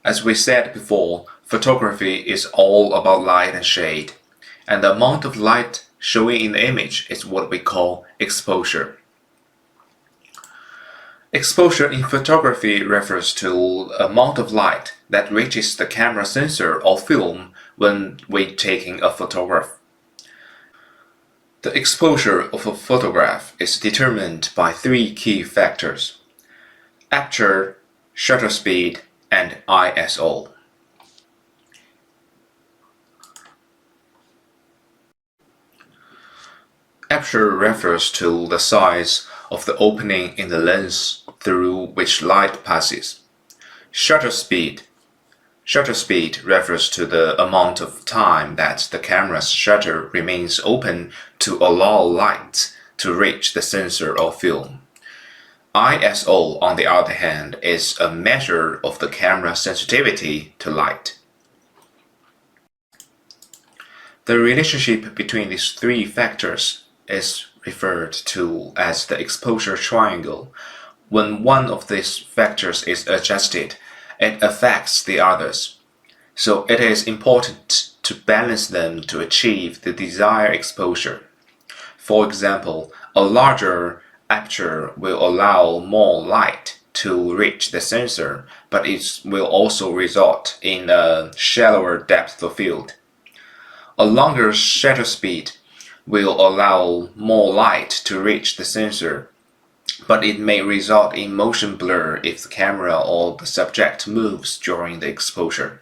As we said before, photography is all about light and shade, and the amount of light showing in the image is what we call exposure. Exposure in photography refers to the amount of light that reaches the camera sensor or film when we're taking a photograph. The exposure of a photograph is determined by three key factors: aperture, shutter speed, and ISO. Aperture refers to the size of the opening in the lens through which light passes. Shutter speed refers to the amount of time that the camera's shutter remains open to allow light to reach the sensor or film. ISO, on the other hand, is a measure of the camera's sensitivity to light. The relationship between these three factors is referred to as the exposure triangle. When one of these factors is adjusted, it affects the others. So it is important to balance them to achieve the desired exposure. For example, a larger aperture will allow more light to reach the sensor, but it will also result in a shallower depth of field. A longer shutter speed will allow more light to reach the sensor, but it may result in motion blur if the camera or the subject moves during the exposure.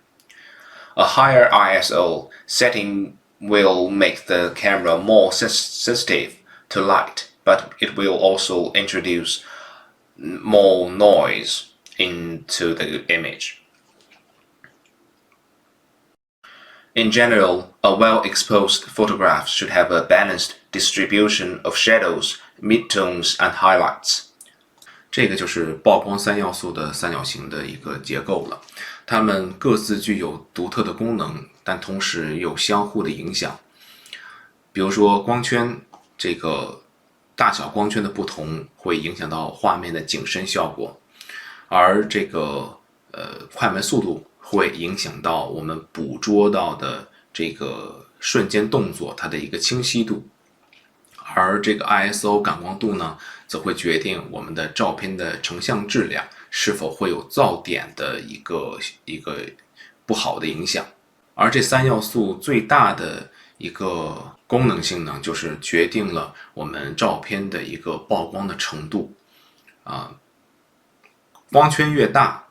A higher ISO setting will make the camera more sensitive to light, but it will also introduce more noise into the image. In general, a well-exposed photograph should have a balanced distribution of shadows, midtones, and highlights. 这个就是曝光三要素的三角形的一个结构了。它们各自具有独特的功能，但同时有相互的影响。比如说光圈，这个大小光圈的不同会影响到画面的景深效果，而这个快门速度会影响到我们捕捉到的这个瞬间动作它的一个清晰度，而这个 ISO 感光度呢，则会决定我们的照片的成像质量是否会有噪点的一个不好的影响。而这三要素最大的一个功能性呢，就是决定了我们照片的一个曝光的程度光圈越大，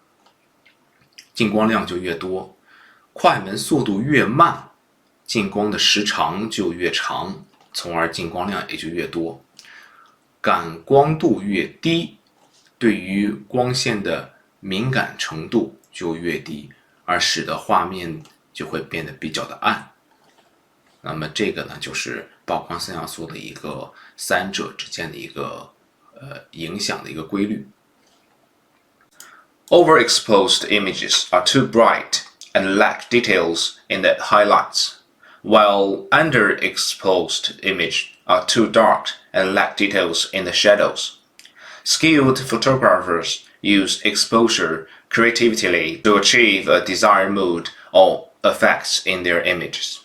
进光量就越多，快门速度越慢，进光的时长就越长，从而进光量也就越多。感光度越低，对于光线的敏感程度就越低，而使得画面就会变得比较的暗。那么这个呢，就是曝光三要素的一个三者之间的一个影响的一个规律。Overexposed images are too bright and lack details in the highlights, while underexposed images are too dark and lack details in the shadows. Skilled photographers use exposure creatively to achieve a desired mood or effects in their images.